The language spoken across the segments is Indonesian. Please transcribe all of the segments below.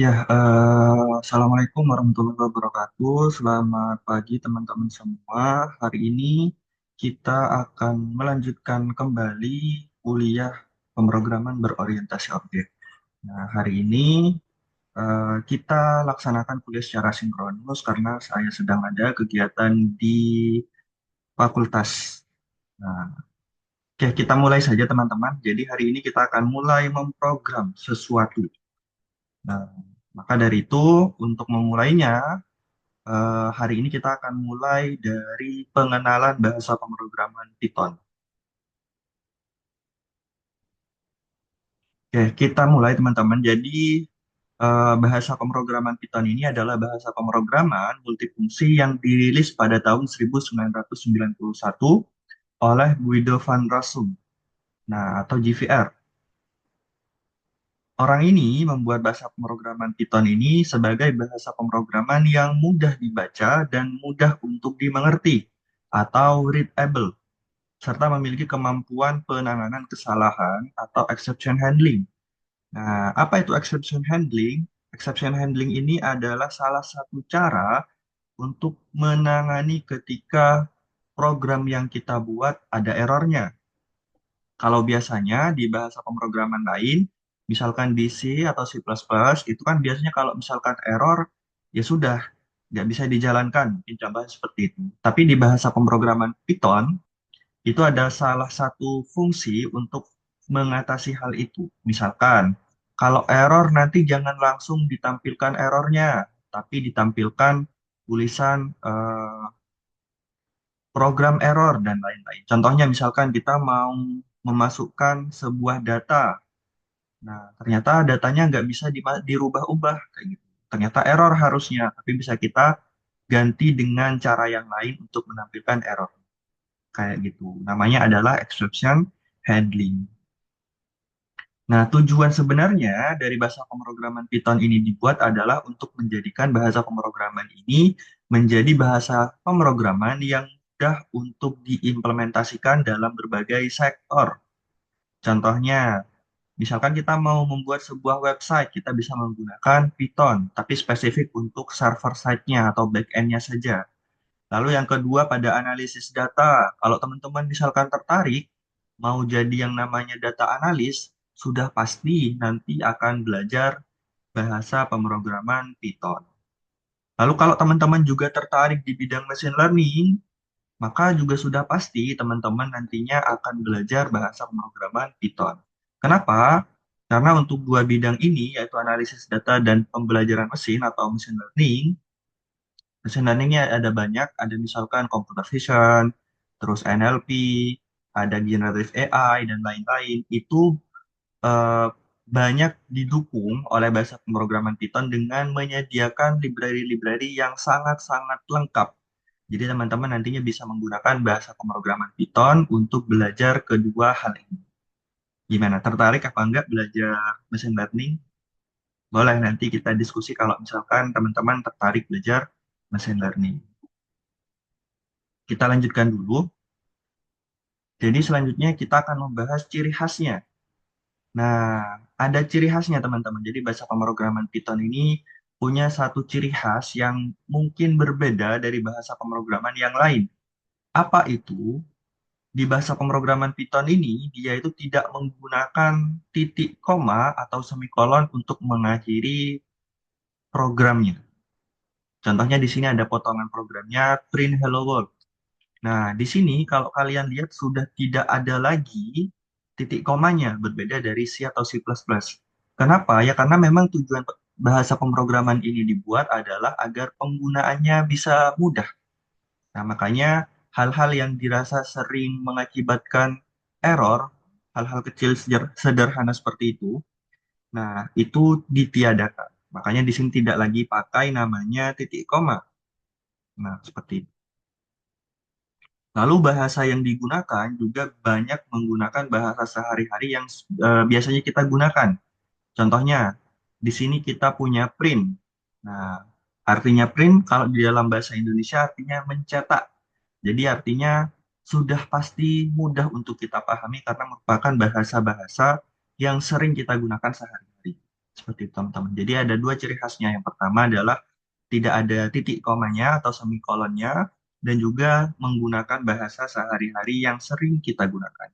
Assalamualaikum warahmatullahi wabarakatuh. Selamat pagi teman-teman semua. Hari ini kita akan melanjutkan kembali kuliah pemrograman berorientasi objek. Nah, hari ini kita laksanakan kuliah secara sinkronus karena saya sedang ada kegiatan di fakultas. Nah, oke, kita mulai saja teman-teman. Jadi hari ini kita akan mulai memprogram sesuatu. Nah, maka dari itu untuk memulainya hari ini kita akan mulai dari pengenalan bahasa pemrograman Python. Oke, kita mulai teman-teman. Jadi, bahasa pemrograman Python ini adalah bahasa pemrograman multifungsi yang dirilis pada tahun 1991 oleh Guido van Rossum, nah, atau GVR. Orang ini membuat bahasa pemrograman Python ini sebagai bahasa pemrograman yang mudah dibaca dan mudah untuk dimengerti, atau readable, serta memiliki kemampuan penanganan kesalahan atau exception handling. Nah, apa itu exception handling? Exception handling ini adalah salah satu cara untuk menangani ketika program yang kita buat ada errornya. Kalau biasanya di bahasa pemrograman lain, misalkan di C atau C++, itu kan biasanya kalau misalkan error, ya sudah, nggak bisa dijalankan. Mungkin contohnya seperti itu. Tapi di bahasa pemrograman Python, itu ada salah satu fungsi untuk mengatasi hal itu. Misalkan, kalau error nanti jangan langsung ditampilkan errornya, tapi ditampilkan tulisan program error dan lain-lain. Contohnya misalkan kita mau memasukkan sebuah data. Nah, ternyata datanya nggak bisa dirubah-ubah kayak gitu. Ternyata error harusnya, tapi bisa kita ganti dengan cara yang lain untuk menampilkan error kayak gitu. Namanya adalah exception handling. Nah, tujuan sebenarnya dari bahasa pemrograman Python ini dibuat adalah untuk menjadikan bahasa pemrograman ini menjadi bahasa pemrograman yang mudah untuk diimplementasikan dalam berbagai sektor. Contohnya, misalkan kita mau membuat sebuah website, kita bisa menggunakan Python, tapi spesifik untuk server side-nya atau back-end-nya saja. Lalu yang kedua pada analisis data. Kalau teman-teman misalkan tertarik mau jadi yang namanya data analis, sudah pasti nanti akan belajar bahasa pemrograman Python. Lalu kalau teman-teman juga tertarik di bidang machine learning, maka juga sudah pasti teman-teman nantinya akan belajar bahasa pemrograman Python. Kenapa? Karena untuk dua bidang ini, yaitu analisis data dan pembelajaran mesin atau machine learning, machine learningnya ada banyak, ada misalkan computer vision, terus NLP, ada generative AI, dan lain-lain. Itu eh, banyak didukung oleh bahasa pemrograman Python dengan menyediakan library-library yang sangat-sangat lengkap. Jadi teman-teman nantinya bisa menggunakan bahasa pemrograman Python untuk belajar kedua hal ini. Gimana? Tertarik apa enggak belajar machine learning? Boleh nanti kita diskusi kalau misalkan teman-teman tertarik belajar machine learning. Kita lanjutkan dulu. Jadi selanjutnya kita akan membahas ciri khasnya. Nah, ada ciri khasnya teman-teman. Jadi bahasa pemrograman Python ini punya satu ciri khas yang mungkin berbeda dari bahasa pemrograman yang lain. Apa itu? Di bahasa pemrograman Python ini, dia itu tidak menggunakan titik koma atau semikolon untuk mengakhiri programnya. Contohnya di sini ada potongan programnya print hello world. Nah, di sini kalau kalian lihat sudah tidak ada lagi titik komanya, berbeda dari C atau C++. Kenapa? Ya karena memang tujuan bahasa pemrograman ini dibuat adalah agar penggunaannya bisa mudah. Nah, makanya hal-hal yang dirasa sering mengakibatkan error, hal-hal kecil sederhana seperti itu, nah itu ditiadakan. Makanya di sini tidak lagi pakai namanya titik koma. Nah, seperti itu. Lalu bahasa yang digunakan juga banyak menggunakan bahasa sehari-hari yang biasanya kita gunakan. Contohnya, di sini kita punya print. Nah, artinya print kalau di dalam bahasa Indonesia artinya mencetak. Jadi artinya sudah pasti mudah untuk kita pahami karena merupakan bahasa-bahasa yang sering kita gunakan sehari-hari. Seperti itu, teman-teman. Jadi ada dua ciri khasnya. Yang pertama adalah tidak ada titik komanya atau semikolonnya, dan juga menggunakan bahasa sehari-hari yang sering kita gunakan.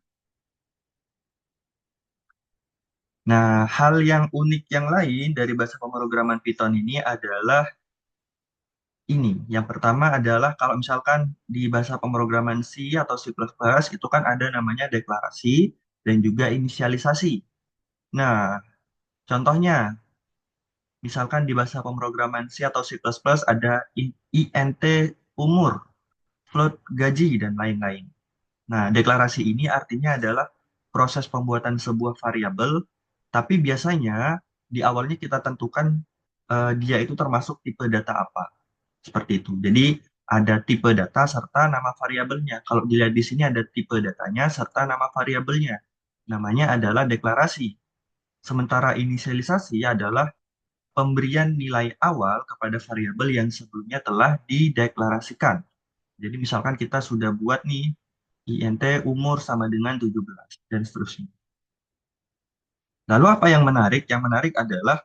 Nah, hal yang unik yang lain dari bahasa pemrograman Python ini adalah ini. Yang pertama adalah kalau misalkan di bahasa pemrograman C atau C++ itu kan ada namanya deklarasi dan juga inisialisasi. Nah, contohnya, misalkan di bahasa pemrograman C atau C++ ada int umur, float gaji, dan lain-lain. Nah, deklarasi ini artinya adalah proses pembuatan sebuah variabel, tapi biasanya di awalnya kita tentukan dia itu termasuk tipe data apa. Seperti itu. Jadi ada tipe data serta nama variabelnya. Kalau dilihat di sini ada tipe datanya serta nama variabelnya. Namanya adalah deklarasi. Sementara inisialisasi adalah pemberian nilai awal kepada variabel yang sebelumnya telah dideklarasikan. Jadi misalkan kita sudah buat nih int umur sama dengan 17 dan seterusnya. Lalu apa yang menarik? Yang menarik adalah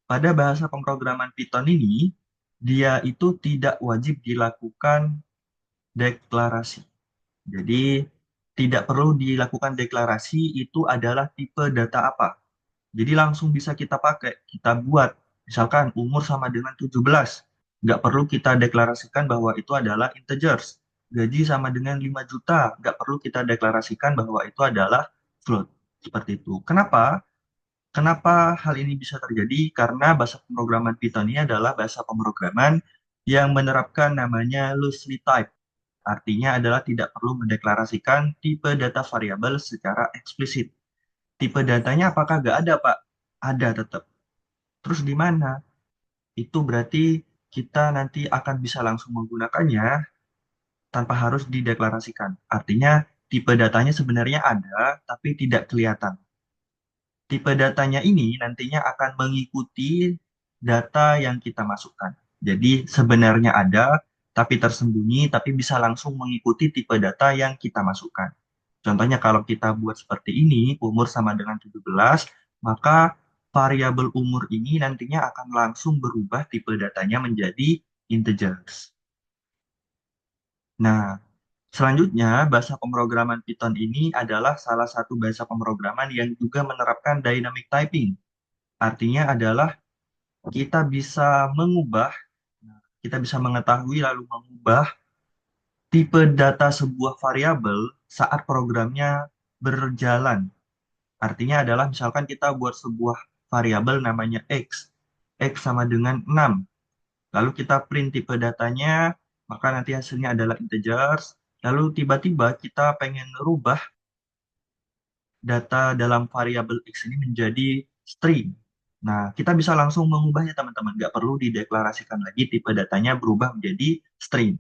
pada bahasa pemrograman Python ini dia itu tidak wajib dilakukan deklarasi. Jadi tidak perlu dilakukan deklarasi itu adalah tipe data apa. Jadi langsung bisa kita pakai, kita buat. Misalkan umur sama dengan 17. Nggak perlu kita deklarasikan bahwa itu adalah integers. Gaji sama dengan 5 juta. Nggak perlu kita deklarasikan bahwa itu adalah float. Seperti itu. Kenapa? Kenapa hal ini bisa terjadi? Karena bahasa pemrograman Python ini adalah bahasa pemrograman yang menerapkan namanya loosely type. Artinya adalah tidak perlu mendeklarasikan tipe data variabel secara eksplisit. Tipe datanya apakah nggak ada, Pak? Ada tetap. Terus di mana? Itu berarti kita nanti akan bisa langsung menggunakannya tanpa harus dideklarasikan. Artinya tipe datanya sebenarnya ada, tapi tidak kelihatan. Tipe datanya ini nantinya akan mengikuti data yang kita masukkan. Jadi sebenarnya ada, tapi tersembunyi, tapi bisa langsung mengikuti tipe data yang kita masukkan. Contohnya kalau kita buat seperti ini, umur sama dengan 17, maka variabel umur ini nantinya akan langsung berubah tipe datanya menjadi integers. Nah, selanjutnya bahasa pemrograman Python ini adalah salah satu bahasa pemrograman yang juga menerapkan dynamic typing. Artinya adalah kita bisa mengubah, kita bisa mengetahui lalu mengubah tipe data sebuah variabel saat programnya berjalan. Artinya adalah misalkan kita buat sebuah variabel namanya X sama dengan 6. Lalu kita print tipe datanya, maka nanti hasilnya adalah integers. Lalu tiba-tiba kita pengen rubah data dalam variabel X ini menjadi string. Nah, kita bisa langsung mengubahnya teman-teman. Nggak perlu dideklarasikan lagi tipe datanya berubah menjadi string.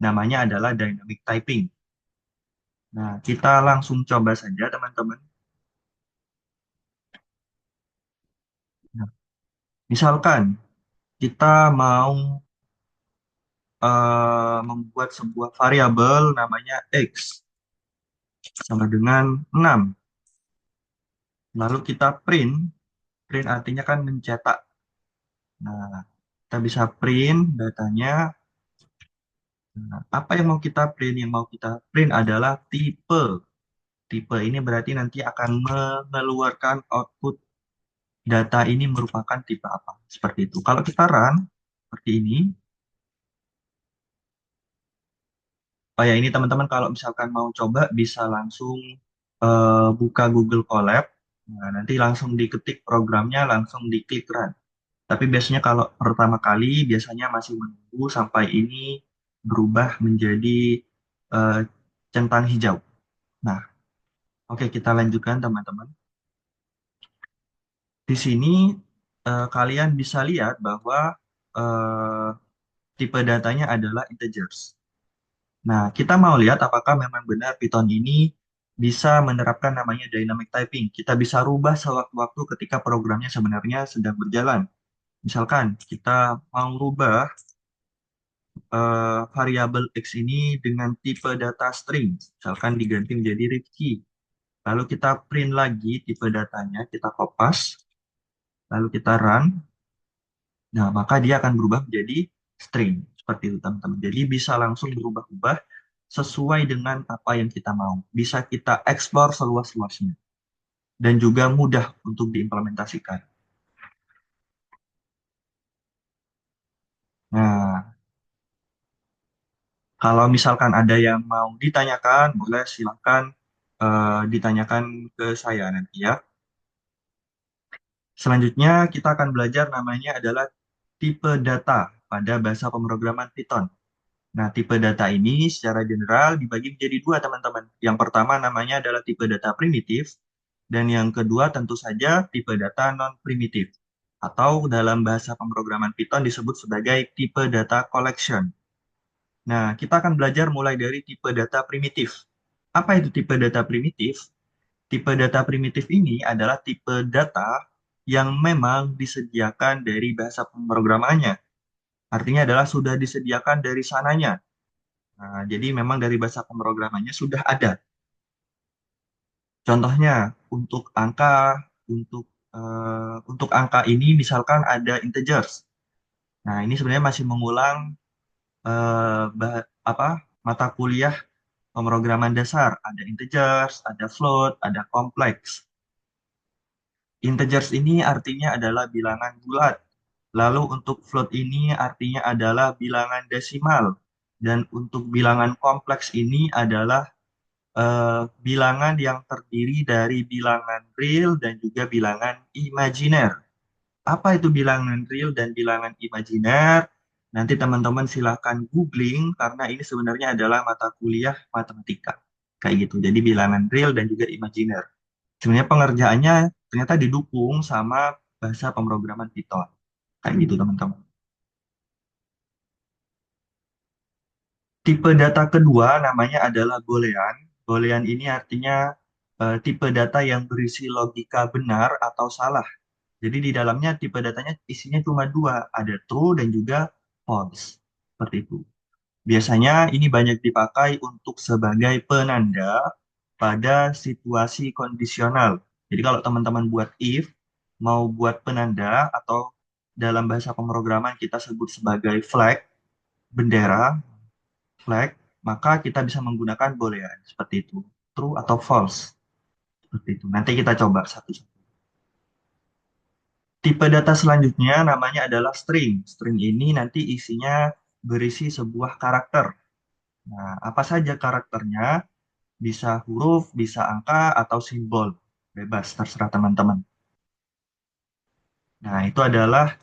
Namanya adalah dynamic typing. Nah, kita langsung coba saja teman-teman. Nah, misalkan kita mau membuat sebuah variabel namanya X sama dengan 6. Lalu kita print, print artinya kan mencetak. Nah, kita bisa print datanya. Nah, apa yang mau kita print? Yang mau kita print adalah tipe. Tipe ini berarti nanti akan mengeluarkan output data ini merupakan tipe apa. Seperti itu. Kalau kita run, seperti ini. Oh ya, ini teman-teman kalau misalkan mau coba bisa langsung buka Google Colab. Nah, nanti langsung diketik programnya, langsung diklik run. Tapi biasanya kalau pertama kali biasanya masih menunggu sampai ini berubah menjadi eh, centang hijau. Nah, oke kita lanjutkan teman-teman. Di sini kalian bisa lihat bahwa eh, tipe datanya adalah integers. Nah, kita mau lihat apakah memang benar Python ini bisa menerapkan namanya dynamic typing. Kita bisa rubah sewaktu-waktu ketika programnya sebenarnya sedang berjalan. Misalkan kita mau rubah variabel X ini dengan tipe data string, misalkan diganti menjadi Rifki. Lalu kita print lagi tipe datanya, kita kopas. lalu kita run, nah maka dia akan berubah menjadi string. Seperti itu teman-teman. Jadi bisa langsung berubah-ubah sesuai dengan apa yang kita mau. Bisa kita explore seluas-luasnya. Dan juga mudah untuk diimplementasikan. Nah, kalau misalkan ada yang mau ditanyakan, boleh silakan ditanyakan ke saya nanti ya. Selanjutnya kita akan belajar namanya adalah tipe data pada bahasa pemrograman Python. Nah, tipe data ini secara general dibagi menjadi dua, teman-teman. Yang pertama namanya adalah tipe data primitif, dan yang kedua tentu saja tipe data non-primitif, atau dalam bahasa pemrograman Python disebut sebagai tipe data collection. Nah, kita akan belajar mulai dari tipe data primitif. Apa itu tipe data primitif? Tipe data primitif ini adalah tipe data yang memang disediakan dari bahasa pemrogramannya. Artinya adalah sudah disediakan dari sananya. Nah, jadi memang dari bahasa pemrogramannya sudah ada. Contohnya untuk angka, untuk angka ini misalkan ada integers. Nah, ini sebenarnya masih mengulang apa mata kuliah pemrograman dasar. Ada integers, ada float, ada complex. Integers ini artinya adalah bilangan bulat. Lalu untuk float ini artinya adalah bilangan desimal. Dan untuk bilangan kompleks ini adalah bilangan yang terdiri dari bilangan real dan juga bilangan imajiner. Apa itu bilangan real dan bilangan imajiner? Nanti teman-teman silahkan googling karena ini sebenarnya adalah mata kuliah matematika. Kayak gitu. Jadi bilangan real dan juga imajiner. Sebenarnya pengerjaannya ternyata didukung sama bahasa pemrograman Python. Kayak gitu teman-teman. Tipe data kedua namanya adalah Boolean. Boolean ini artinya tipe data yang berisi logika benar atau salah. Jadi di dalamnya tipe datanya isinya cuma dua, ada true dan juga false. Seperti itu. Biasanya ini banyak dipakai untuk sebagai penanda pada situasi kondisional. Jadi kalau teman-teman buat if, mau buat penanda atau dalam bahasa pemrograman kita sebut sebagai flag, bendera, flag, maka kita bisa menggunakan boolean seperti itu, true atau false seperti itu. Nanti kita coba satu-satu. Tipe data selanjutnya namanya adalah string. String ini nanti isinya berisi sebuah karakter. Nah, apa saja karakternya? Bisa huruf, bisa angka, atau simbol. Bebas, terserah teman-teman. Nah, itu adalah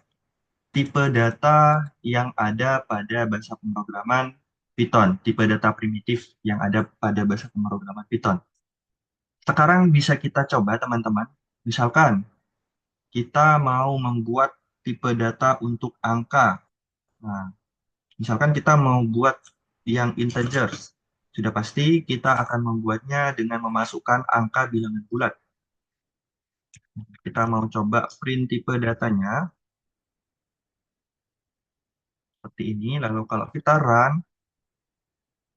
tipe data yang ada pada bahasa pemrograman Python, tipe data primitif yang ada pada bahasa pemrograman Python. Sekarang bisa kita coba, teman-teman. Misalkan kita mau membuat tipe data untuk angka. Nah, misalkan kita mau buat yang integers. Sudah pasti kita akan membuatnya dengan memasukkan angka bilangan bulat. Kita mau coba print tipe datanya seperti ini. Lalu kalau kita run,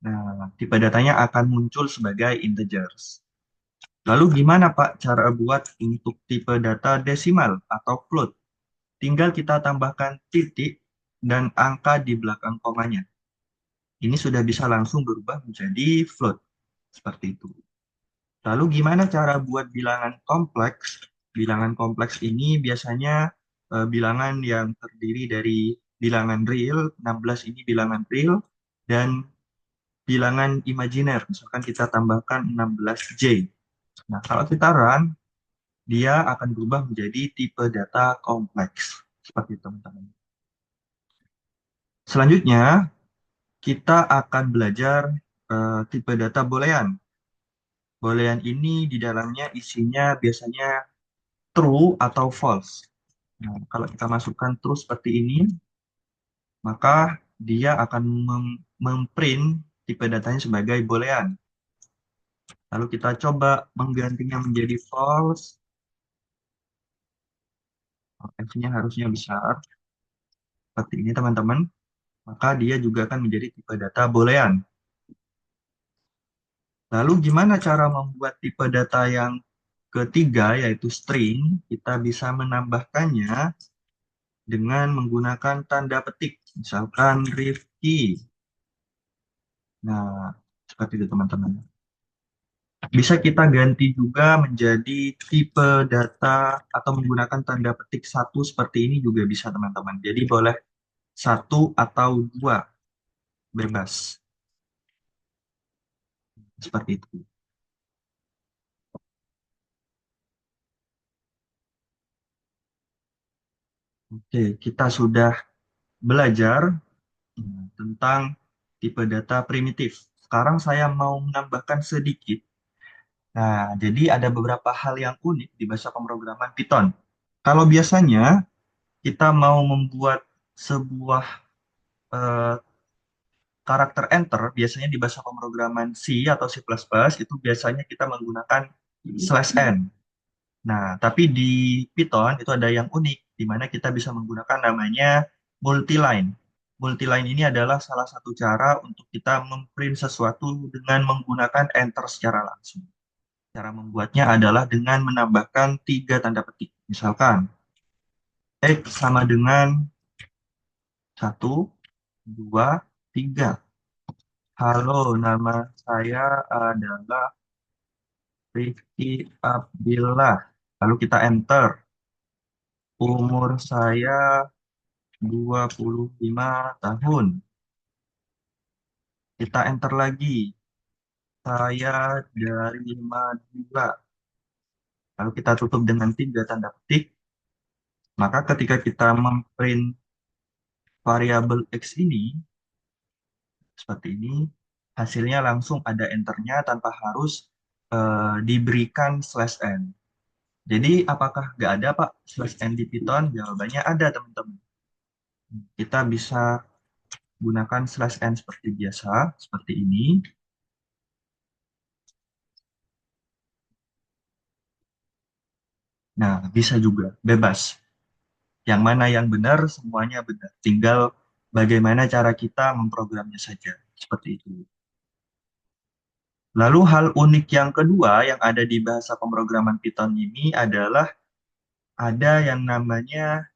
nah tipe datanya akan muncul sebagai integers. Lalu gimana Pak cara buat untuk tipe data desimal atau float? Tinggal kita tambahkan titik dan angka di belakang komanya. Ini sudah bisa langsung berubah menjadi float. Seperti itu. Lalu gimana cara buat bilangan kompleks? Bilangan kompleks ini biasanya bilangan yang terdiri dari bilangan real, 16 ini bilangan real, dan bilangan imajiner. Misalkan kita tambahkan 16J. Nah, kalau kita run, dia akan berubah menjadi tipe data kompleks. Seperti itu, teman-teman. Selanjutnya, kita akan belajar tipe data boolean. Boolean ini di dalamnya isinya biasanya true atau false. Nah, kalau kita masukkan true seperti ini, maka dia akan memprint tipe datanya sebagai boolean. Lalu kita coba menggantinya menjadi false. F-nya harusnya besar. Seperti ini teman-teman. Maka dia juga akan menjadi tipe data boolean. Lalu gimana cara membuat tipe data yang ketiga, yaitu string, kita bisa menambahkannya dengan menggunakan tanda petik. Misalkan Rifki. Nah, seperti itu teman-teman. Bisa kita ganti juga menjadi tipe data atau menggunakan tanda petik satu seperti ini juga bisa teman-teman. Jadi boleh satu atau dua, bebas. Seperti itu. Oke, kita sudah belajar tentang tipe data primitif. Sekarang saya mau menambahkan sedikit. Nah, jadi ada beberapa hal yang unik di bahasa pemrograman Python. Kalau biasanya kita mau membuat sebuah eh, karakter enter, biasanya di bahasa pemrograman C atau C++, itu biasanya kita menggunakan slash n. Nah, tapi di Python itu ada yang unik, di mana kita bisa menggunakan namanya multiline. Multiline ini adalah salah satu cara untuk kita memprint sesuatu dengan menggunakan enter secara langsung. Cara membuatnya adalah dengan menambahkan tiga tanda petik. Misalkan, X sama dengan satu, dua, tiga. Halo, nama saya adalah Rifki Abdillah. Lalu kita enter. Umur saya 25 tahun. Kita enter lagi. Saya dari Madura. Lalu kita tutup dengan tiga tanda petik. Maka ketika kita memprint variabel X ini, seperti ini, hasilnya langsung ada enternya tanpa harus diberikan slash n. Jadi apakah nggak ada Pak slash n di Python? Jawabannya ada teman-teman. Kita bisa gunakan slash n seperti biasa, seperti ini. Nah, bisa juga, bebas. Yang mana yang benar, semuanya benar. Tinggal bagaimana cara kita memprogramnya saja. Seperti itu. Lalu hal unik yang kedua yang ada di bahasa pemrograman Python ini adalah ada yang namanya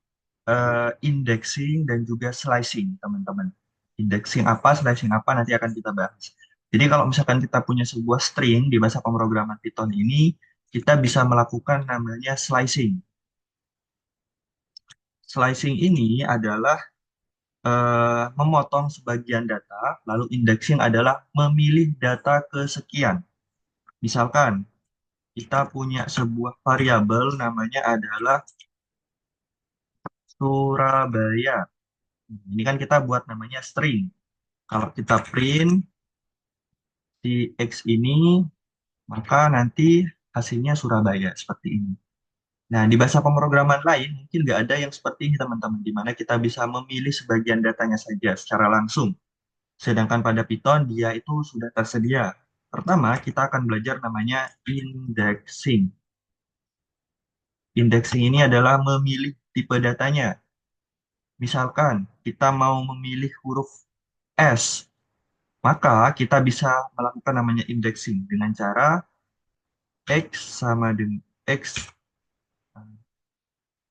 indexing dan juga slicing, teman-teman. Indexing apa, slicing apa, nanti akan kita bahas. Jadi kalau misalkan kita punya sebuah string di bahasa pemrograman Python ini, kita bisa melakukan namanya slicing. Slicing ini adalah memotong sebagian data, lalu indexing adalah memilih data kesekian. Misalkan kita punya sebuah variabel namanya adalah Surabaya. Ini kan kita buat namanya string. Kalau kita print si X ini, maka nanti hasilnya Surabaya seperti ini. Nah, di bahasa pemrograman lain mungkin nggak ada yang seperti ini teman-teman, di mana kita bisa memilih sebagian datanya saja secara langsung. Sedangkan pada Python dia itu sudah tersedia. Pertama, kita akan belajar namanya indexing. Indexing ini adalah memilih tipe datanya. Misalkan kita mau memilih huruf S, maka kita bisa melakukan namanya indexing dengan cara X sama dengan X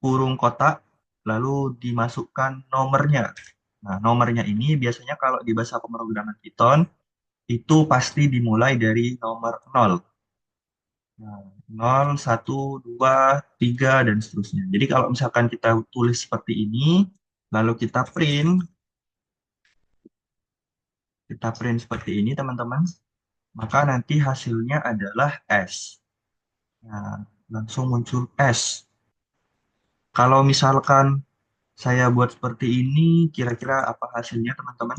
kurung kotak, lalu dimasukkan nomornya. Nah, nomornya ini biasanya kalau di bahasa pemrograman Python, itu pasti dimulai dari nomor 0. Nah, 0, 1, 2, 3, dan seterusnya. Jadi kalau misalkan kita tulis seperti ini, lalu kita print seperti ini teman-teman, maka nanti hasilnya adalah S. Nah, langsung muncul S. Kalau misalkan saya buat seperti ini, kira-kira apa hasilnya teman-teman?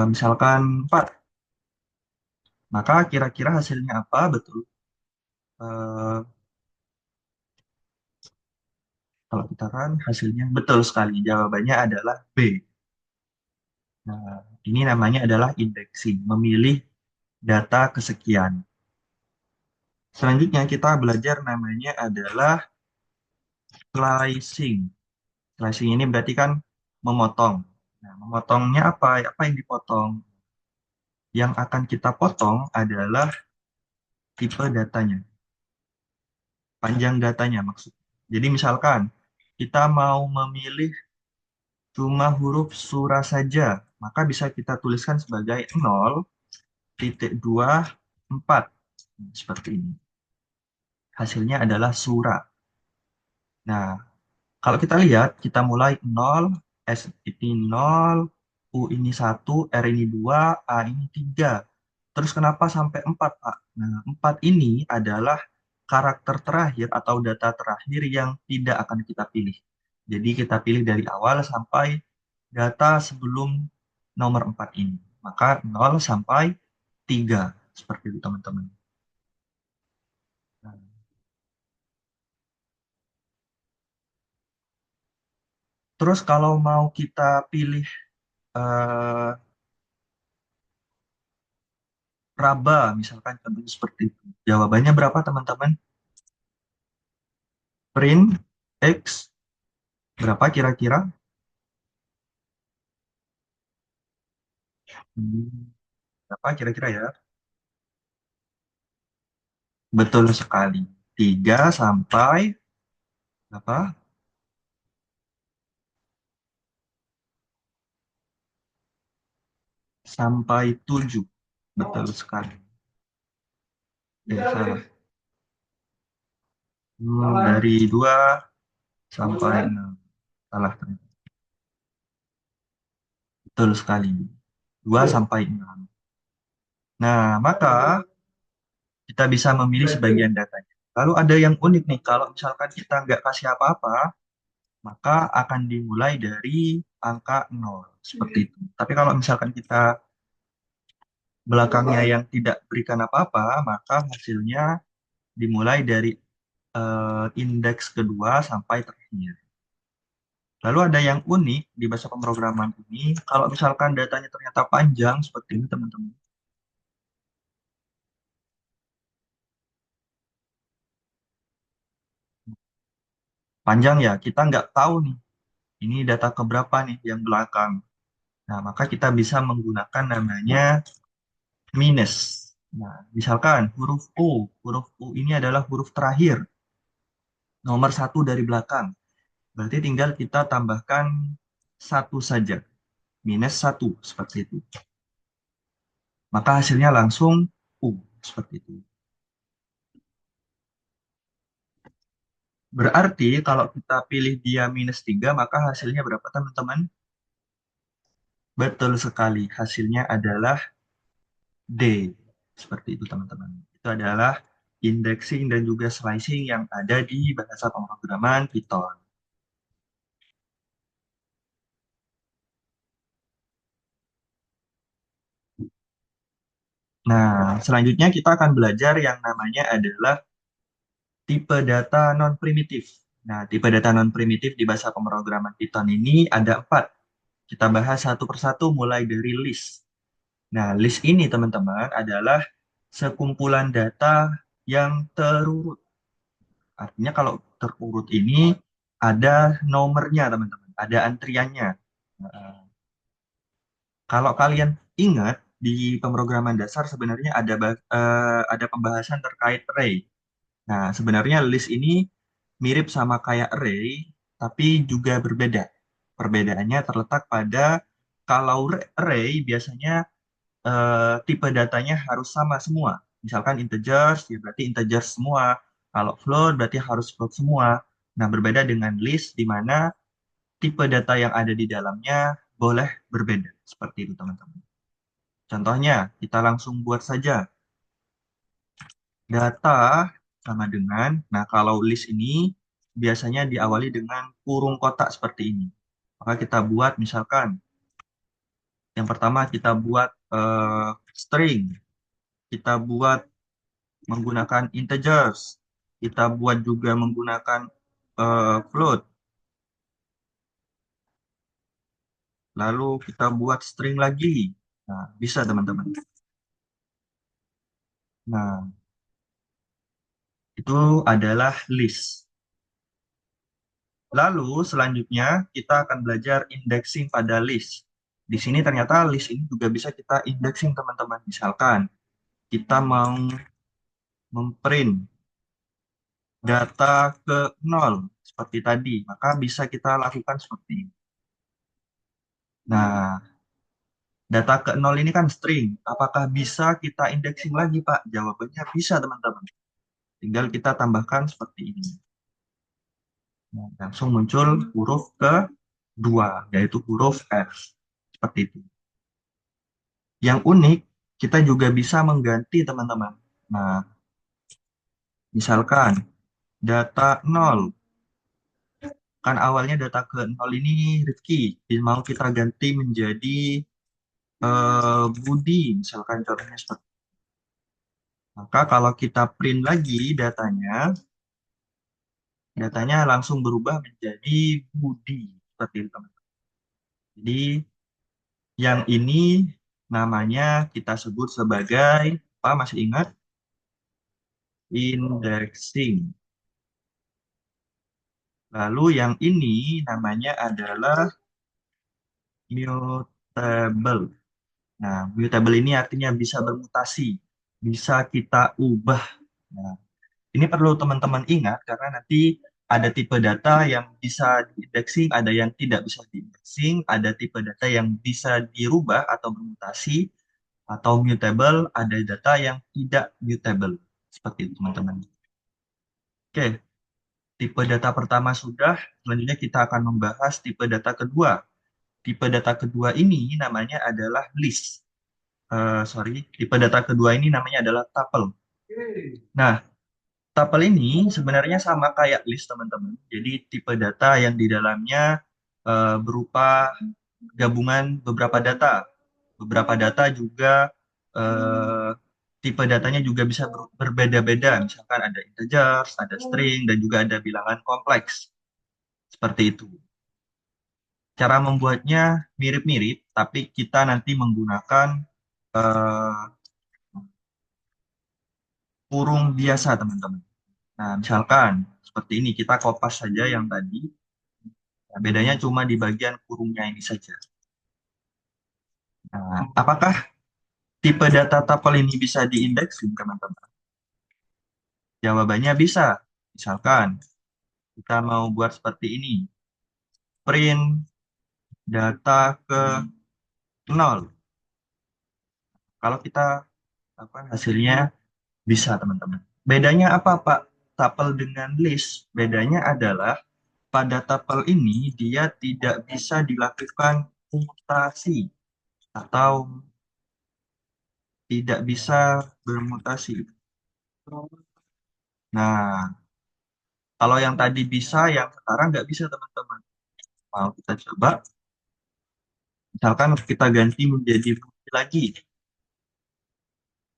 Misalkan 4, maka kira-kira hasilnya apa? Betul. Eh, Kalau kita kan hasilnya betul sekali. Jawabannya adalah B. Nah, ini namanya adalah indexing, memilih data kesekian. Selanjutnya kita belajar namanya adalah slicing. Slicing ini berarti kan memotong. Nah, memotongnya apa? Apa yang dipotong? Yang akan kita potong adalah tipe datanya. panjang datanya maksud. Jadi misalkan kita mau memilih cuma huruf surah saja, maka bisa kita tuliskan sebagai 0,24. Seperti ini. Hasilnya adalah surah. Nah, kalau kita lihat, kita mulai 0, S ini 0, U ini 1, R ini 2, A ini 3. Terus kenapa sampai 4, Pak? Nah, 4 ini adalah karakter terakhir atau data terakhir yang tidak akan kita pilih. Jadi kita pilih dari awal sampai data sebelum nomor 4 ini. Maka 0 sampai 3. Seperti itu, teman-teman. Nah, terus kalau mau kita pilih eh, raba, misalkan contohnya seperti itu. Jawabannya berapa, teman-teman? Print X berapa kira-kira? Hmm, berapa kira-kira ya? Betul sekali. 3 sampai apa? Sampai 7. Betul sekali. Salah. Dari 2 sampai 6. Salah ternyata. Betul sekali. 2 sampai 6. Nah, maka kita bisa memilih sebagian datanya. Lalu ada yang unik nih, kalau misalkan kita nggak kasih apa-apa, maka akan dimulai dari angka 0. Seperti itu. Tapi kalau misalkan kita belakangnya yang tidak berikan apa-apa, maka hasilnya dimulai dari indeks kedua sampai terakhir. Lalu ada yang unik di bahasa pemrograman ini, kalau misalkan datanya ternyata panjang seperti ini teman-teman. Panjang ya, kita nggak tahu nih, ini data keberapa nih yang belakang. Nah, maka kita bisa menggunakan namanya minus. Nah, misalkan huruf U ini adalah huruf terakhir, nomor satu dari belakang. Berarti tinggal kita tambahkan satu saja, minus satu, seperti itu. Maka hasilnya langsung U, seperti itu. Berarti kalau kita pilih dia minus 3, maka hasilnya berapa teman-teman? Betul sekali, hasilnya adalah D. Seperti itu teman-teman. Itu adalah indexing dan juga slicing yang ada di bahasa pemrograman Python. Nah, selanjutnya kita akan belajar yang namanya adalah tipe data non-primitif. Nah, tipe data non-primitif di bahasa pemrograman Python ini ada 4. Kita bahas satu persatu mulai dari list. Nah, list ini teman-teman adalah sekumpulan data yang terurut. Artinya kalau terurut ini ada nomornya teman-teman, ada antriannya. Nah, kalau kalian ingat di pemrograman dasar sebenarnya ada pembahasan terkait array. Nah, sebenarnya list ini mirip sama kayak array, tapi juga berbeda. Perbedaannya terletak pada kalau array biasanya tipe datanya harus sama semua. Misalkan integers, ya berarti integers semua. Kalau float berarti harus float semua. Nah, berbeda dengan list di mana tipe data yang ada di dalamnya boleh berbeda. Seperti itu, teman-teman. Contohnya, kita langsung buat saja data sama dengan, nah kalau list ini biasanya diawali dengan kurung kotak seperti ini. Maka kita buat misalkan, yang pertama kita buat string, kita buat menggunakan integers, kita buat juga menggunakan float, lalu kita buat string lagi. Nah, bisa teman-teman. Nah, itu adalah list. Lalu selanjutnya kita akan belajar indexing pada list. Di sini ternyata list ini juga bisa kita indexing teman-teman. Misalkan kita mau memprint data ke nol seperti tadi, maka bisa kita lakukan seperti ini. Nah, data ke nol ini kan string. Apakah bisa kita indexing lagi, Pak? Jawabannya bisa, teman-teman. Tinggal kita tambahkan seperti ini. Nah, langsung muncul huruf kedua, yaitu huruf F. Seperti itu. Yang unik, kita juga bisa mengganti, teman-teman. Nah, misalkan data nol. Kan awalnya data ke nol ini Rifki. Mau kita ganti menjadi Budi. Misalkan contohnya seperti itu. Maka kalau kita print lagi datanya langsung berubah menjadi Budi. Seperti itu, teman. Jadi yang ini namanya kita sebut sebagai apa? Masih ingat? Indexing. Lalu yang ini namanya adalah mutable. Nah, mutable ini artinya bisa bermutasi, bisa kita ubah. Nah, ini perlu teman-teman ingat karena nanti ada tipe data yang bisa diindexing, ada yang tidak bisa diindexing, ada tipe data yang bisa dirubah atau bermutasi, atau mutable, ada data yang tidak mutable. Seperti itu, teman-teman. Oke, tipe data pertama sudah, selanjutnya kita akan membahas tipe data kedua. Tipe data kedua ini namanya adalah list. Sorry, tipe data kedua ini namanya adalah tuple. Nah, tuple ini sebenarnya sama kayak list, teman-teman. Jadi tipe data yang di dalamnya berupa gabungan beberapa data. Beberapa data juga eh, tipe datanya juga bisa berbeda-beda. Misalkan ada integers, ada string, dan juga ada bilangan kompleks. Seperti itu. Cara membuatnya mirip-mirip, tapi kita nanti menggunakan eh, kurung biasa, teman-teman. Nah, misalkan seperti ini, kita kopas saja yang tadi. Nah, bedanya cuma di bagian kurungnya ini saja. Nah, apakah tipe data tuple ini bisa diindeksin, teman-teman? Jawabannya bisa. Misalkan kita mau buat seperti ini. Print data ke nol. Kalau kita apa hasilnya bisa, teman-teman. Bedanya apa, Pak? Tuple dengan list. Bedanya adalah pada tuple ini dia tidak bisa dilakukan mutasi atau tidak bisa bermutasi. Nah, kalau yang tadi bisa, yang sekarang nggak bisa, teman-teman. Mau kita coba, misalkan kita ganti menjadi bukti lagi.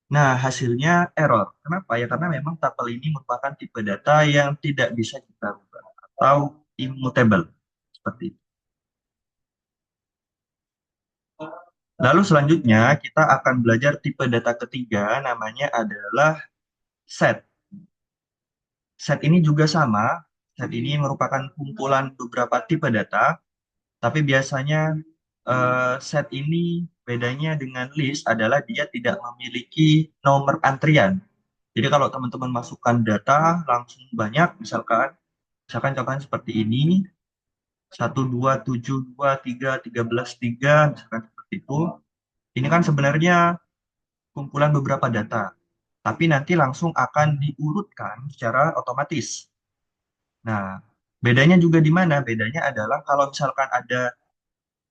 Nah, hasilnya error. Kenapa? Ya karena memang tuple ini merupakan tipe data yang tidak bisa kita ubah atau immutable. Seperti itu. Lalu selanjutnya kita akan belajar tipe data ketiga, namanya adalah set. Set ini juga sama. Set ini merupakan kumpulan beberapa tipe data, tapi biasanya set ini bedanya dengan list adalah dia tidak memiliki nomor antrian. Jadi kalau teman-teman masukkan data langsung banyak, misalkan contohnya seperti ini, 1, 2, 7, 2, 3, 13, 3, misalkan seperti itu. Ini kan sebenarnya kumpulan beberapa data, tapi nanti langsung akan diurutkan secara otomatis. Nah, bedanya juga di mana? Bedanya adalah kalau misalkan ada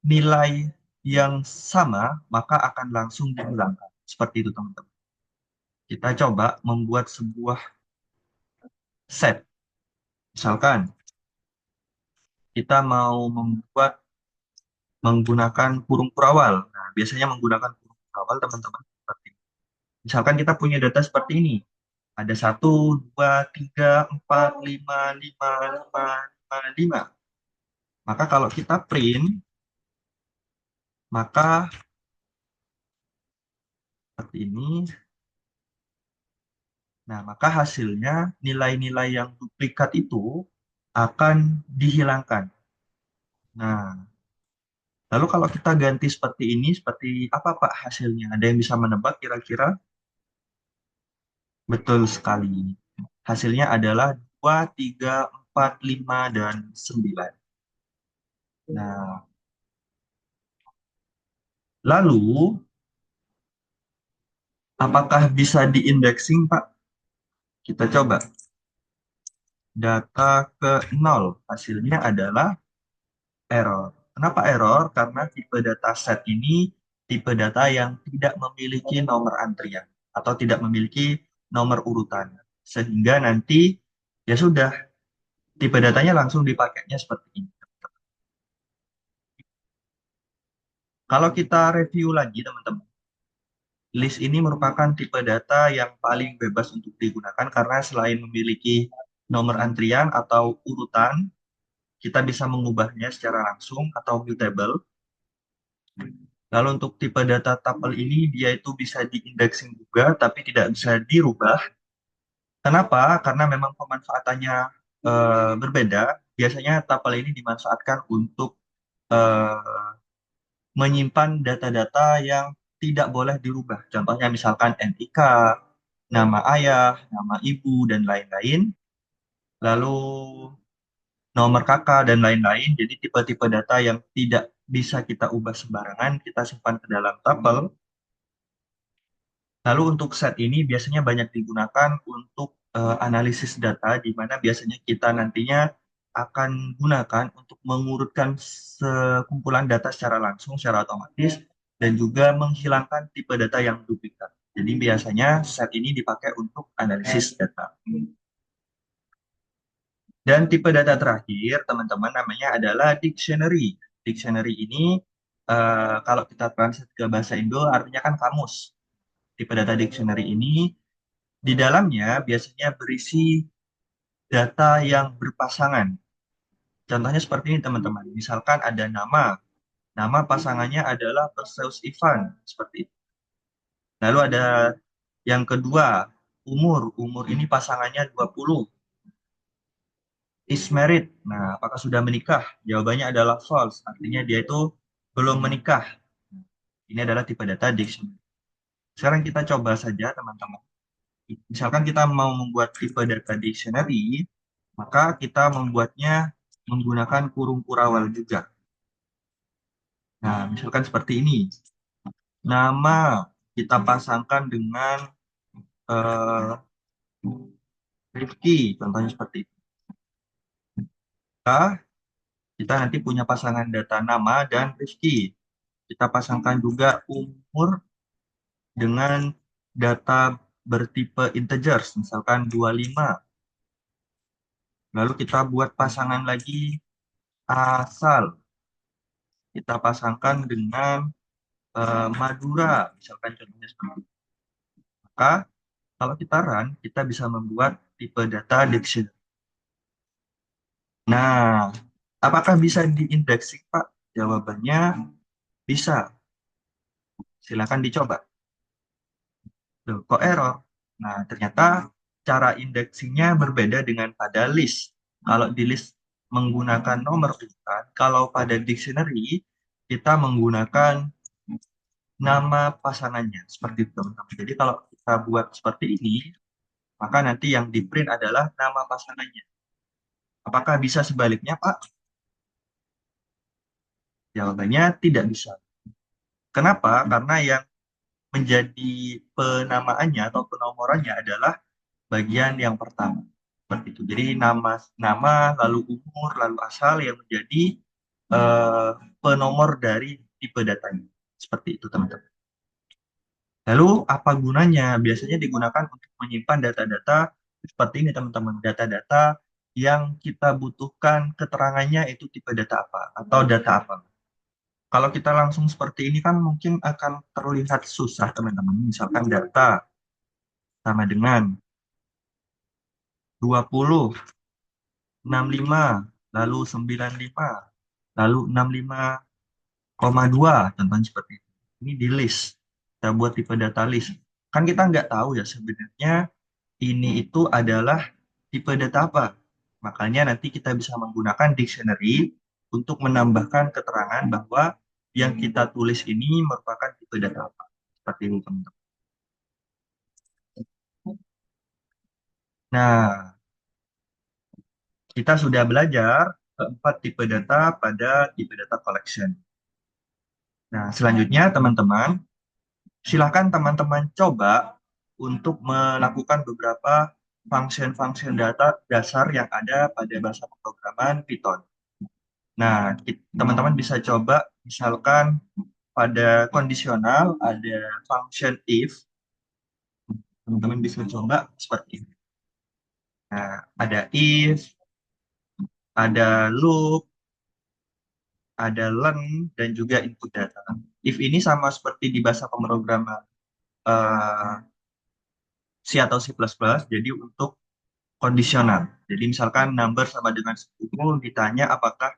nilai yang sama, maka akan langsung dihilangkan. Seperti itu, teman-teman. Kita coba membuat sebuah set. Misalkan kita mau membuat menggunakan kurung kurawal. Nah, biasanya menggunakan kurung kurawal, teman-teman. Misalkan kita punya data seperti ini. Ada 1, 2, 3, 4, 5, 5, 5, 5, 5. Maka kalau kita print, maka seperti ini. Nah, maka hasilnya nilai-nilai yang duplikat itu akan dihilangkan. Nah, lalu kalau kita ganti seperti ini, seperti apa Pak hasilnya? Ada yang bisa menebak kira-kira? Betul sekali. Hasilnya adalah 2, 3, 4, 5, dan 9. Nah, lalu apakah bisa diindexing, Pak? Kita coba. Data ke 0, hasilnya adalah error. Kenapa error? Karena tipe data set ini tipe data yang tidak memiliki nomor antrian atau tidak memiliki nomor urutan. Sehingga nanti ya sudah, tipe datanya langsung dipakainya seperti ini. Kalau kita review lagi, teman-teman, list ini merupakan tipe data yang paling bebas untuk digunakan karena selain memiliki nomor antrian atau urutan, kita bisa mengubahnya secara langsung atau mutable. Lalu untuk tipe data tuple ini, dia itu bisa diindexing juga, tapi tidak bisa dirubah. Kenapa? Karena memang pemanfaatannya berbeda. Biasanya tuple ini dimanfaatkan untuk eh, menyimpan data-data yang tidak boleh dirubah. Contohnya misalkan NIK, nama ayah, nama ibu, dan lain-lain. Lalu nomor kakak, dan lain-lain. Jadi tipe-tipe data yang tidak bisa kita ubah sembarangan, kita simpan ke dalam tuple. Lalu untuk set ini biasanya banyak digunakan untuk analisis data, di mana biasanya kita nantinya akan gunakan untuk mengurutkan sekumpulan data secara langsung, secara otomatis, dan juga menghilangkan tipe data yang duplikat. Jadi biasanya set ini dipakai untuk analisis data. Dan tipe data terakhir, teman-teman, namanya adalah dictionary. Dictionary ini, kalau kita translate ke bahasa Indo, artinya kan kamus. Tipe data dictionary ini di dalamnya biasanya berisi data yang berpasangan. Contohnya seperti ini, teman-teman. Misalkan ada nama pasangannya adalah Perseus Ivan, seperti itu. Lalu ada yang kedua, umur ini pasangannya 20. Is married. Nah, apakah sudah menikah? Jawabannya adalah false, artinya dia itu belum menikah. Ini adalah tipe data dictionary. Sekarang kita coba saja, teman-teman. Misalkan kita mau membuat tipe data dictionary, maka kita membuatnya menggunakan kurung kurawal juga. Nah, misalkan seperti ini. Nama kita pasangkan dengan eh, Rifki, contohnya seperti itu. Kita, kita nanti punya pasangan data nama dan Rifki. Kita pasangkan juga umur dengan data bertipe integers, misalkan 25. Lalu kita buat pasangan lagi asal. Kita pasangkan dengan Madura, misalkan contohnya seperti itu. Maka kalau kita run, kita bisa membuat tipe data dictionary. Nah, apakah bisa diindeksi, Pak? Jawabannya bisa. Silakan dicoba. Loh, kok error? Nah, ternyata cara indeksingnya berbeda dengan pada list. Kalau di list menggunakan nomor urutan, kalau pada dictionary kita menggunakan nama pasangannya. Seperti itu, teman-teman. Jadi kalau kita buat seperti ini, maka nanti yang di print adalah nama pasangannya. Apakah bisa sebaliknya, Pak? Jawabannya tidak bisa. Kenapa? Karena yang menjadi penamaannya atau penomorannya adalah bagian yang pertama. Seperti itu. Jadi nama lalu umur lalu asal yang menjadi eh, penomor dari tipe datanya. Seperti itu, teman-teman. Lalu apa gunanya? Biasanya digunakan untuk menyimpan data-data seperti ini, teman-teman. Data-data yang kita butuhkan keterangannya itu tipe data apa atau data apa. Kalau kita langsung seperti ini kan mungkin akan terlihat susah, teman-teman. Misalkan data sama dengan 20, 65, lalu 95, lalu 65,2, contohnya seperti itu. Ini di list. Kita buat tipe data list. Kan kita nggak tahu ya sebenarnya ini itu adalah tipe data apa. Makanya nanti kita bisa menggunakan dictionary untuk menambahkan keterangan bahwa yang kita tulis ini merupakan tipe data apa. Seperti itu, teman-teman. Nah, Kita sudah belajar keempat tipe data pada tipe data collection. Nah, selanjutnya teman-teman, silakan teman-teman coba untuk melakukan beberapa function-function data dasar yang ada pada bahasa pemrograman Python. Nah, teman-teman bisa coba misalkan pada kondisional ada function if, teman-teman bisa coba seperti ini. Nah, ada if, ada loop, ada learn, dan juga input data. If ini sama seperti di bahasa pemrograman eh, C atau C++, jadi untuk kondisional. Jadi misalkan number sama dengan 10, ditanya apakah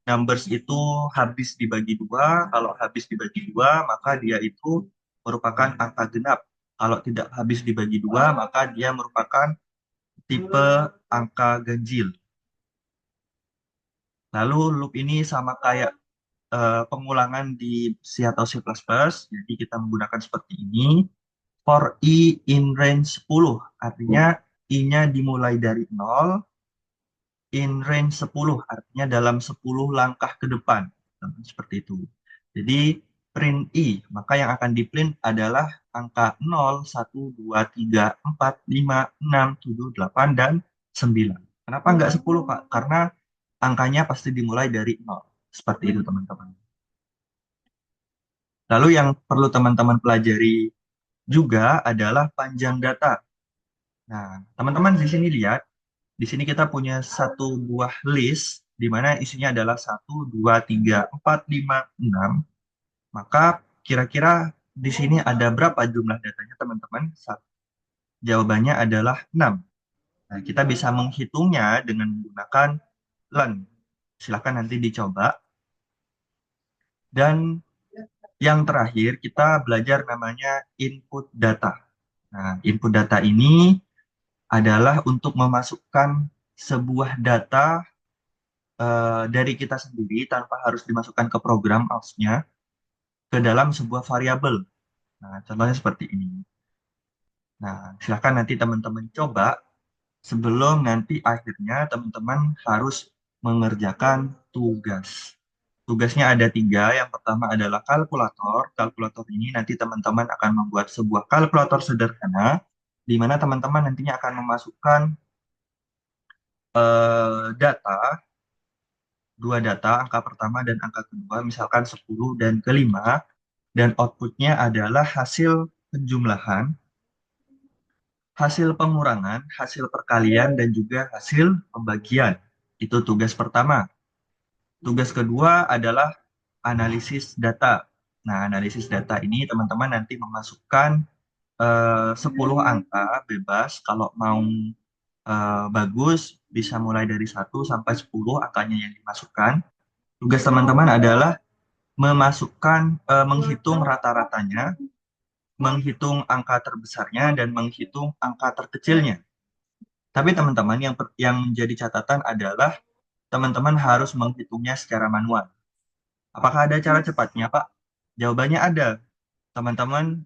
numbers itu habis dibagi dua. Kalau habis dibagi dua, maka dia itu merupakan angka genap. Kalau tidak habis dibagi dua, maka dia merupakan tipe angka ganjil. Lalu loop ini sama kayak pengulangan di C atau C++, jadi kita menggunakan seperti ini. For I in range 10, artinya I-nya dimulai dari 0, in range 10, artinya dalam 10 langkah ke depan. Seperti itu. Jadi print I, maka yang akan di print adalah angka 0, 1, 2, 3, 4, 5, 6, 7, 8, dan 9. Kenapa nggak 10, Pak? Karena angkanya pasti dimulai dari 0. Seperti itu, teman-teman. Lalu yang perlu teman-teman pelajari juga adalah panjang data. Nah, teman-teman di sini lihat, di sini kita punya satu buah list di mana isinya adalah 1, 2, 3, 4, 5, 6. Maka kira-kira di sini ada berapa jumlah datanya, teman-teman? Jawabannya adalah 6. Nah, kita bisa menghitungnya dengan menggunakan learn. Silahkan nanti dicoba. Dan yang terakhir, kita belajar namanya input data. Nah, input data ini adalah untuk memasukkan sebuah data dari kita sendiri tanpa harus dimasukkan ke program aus-nya ke dalam sebuah variabel. Nah, contohnya seperti ini. Nah, silahkan nanti teman-teman coba sebelum nanti akhirnya teman-teman harus mengerjakan tugas. Tugasnya ada tiga. Yang pertama adalah kalkulator. Kalkulator ini nanti teman-teman akan membuat sebuah kalkulator sederhana di mana teman-teman nantinya akan memasukkan data, dua data, angka pertama dan angka kedua, misalkan 10 dan kelima, dan outputnya adalah hasil penjumlahan, hasil pengurangan, hasil perkalian, dan juga hasil pembagian. Itu tugas pertama. Tugas kedua adalah analisis data. Nah, analisis data ini teman-teman nanti memasukkan 10 angka bebas. Kalau mau bagus, bisa mulai dari 1 sampai 10 angkanya yang dimasukkan. Tugas teman-teman adalah memasukkan, menghitung rata-ratanya, menghitung angka terbesarnya, dan menghitung angka terkecilnya. Tapi teman-teman yang menjadi catatan adalah teman-teman harus menghitungnya secara manual. Apakah ada cara cepatnya, Pak? Jawabannya ada. Teman-teman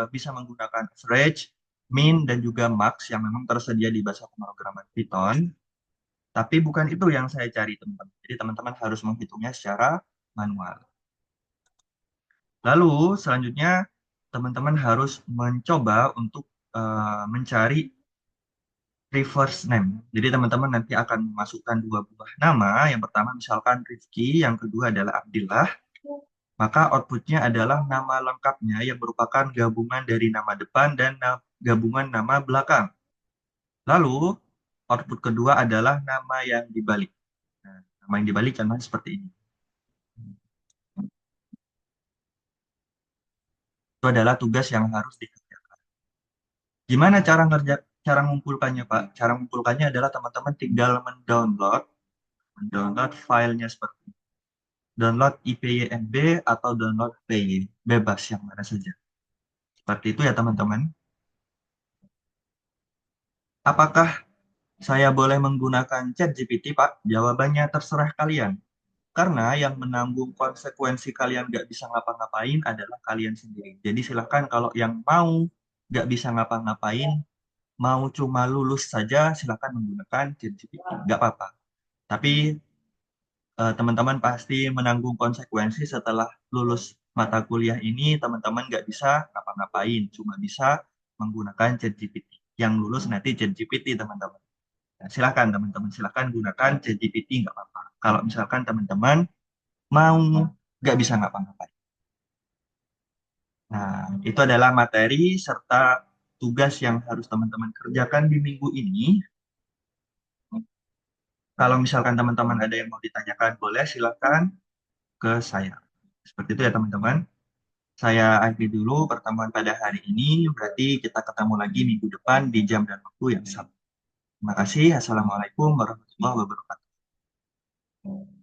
bisa menggunakan average, min, dan juga max yang memang tersedia di bahasa pemrograman Python. Tapi bukan itu yang saya cari, teman-teman. Jadi teman-teman harus menghitungnya secara manual. Lalu selanjutnya teman-teman harus mencoba untuk mencari reverse name. Jadi teman-teman nanti akan memasukkan dua buah nama. Yang pertama misalkan Rifki, yang kedua adalah Abdillah. Maka outputnya adalah nama lengkapnya yang merupakan gabungan dari nama depan dan gabungan nama belakang. Lalu output kedua adalah nama yang dibalik. Nah, nama yang dibalik contohnya seperti ini. Itu adalah tugas yang harus dikerjakan. Gimana cara mengumpulkannya, Pak? Cara mengumpulkannya adalah teman-teman tinggal mendownload filenya seperti ini. Download IPYNB atau download PY, bebas yang mana saja. Seperti itu ya teman-teman. Apakah saya boleh menggunakan ChatGPT, Pak? Jawabannya terserah kalian. Karena yang menanggung konsekuensi kalian nggak bisa ngapa-ngapain adalah kalian sendiri. Jadi silahkan kalau yang mau nggak bisa ngapa-ngapain, mau cuma lulus saja, silahkan menggunakan ChatGPT. Nggak apa-apa. Tapi teman-teman pasti menanggung konsekuensi setelah lulus mata kuliah ini, teman-teman nggak bisa ngapa-ngapain, cuma bisa menggunakan ChatGPT. Yang lulus nanti ChatGPT, teman-teman. Nah, silakan teman-teman, silakan gunakan ChatGPT, nggak apa-apa. Kalau misalkan teman-teman mau nggak bisa ngapa-ngapain. Nah, itu adalah materi serta tugas yang harus teman-teman kerjakan di minggu ini. Kalau misalkan teman-teman ada yang mau ditanyakan, boleh silakan ke saya. Seperti itu ya teman-teman. Saya akhiri dulu pertemuan pada hari ini. Berarti kita ketemu lagi minggu depan di jam dan waktu yang sama. Terima kasih. Assalamualaikum warahmatullahi wabarakatuh.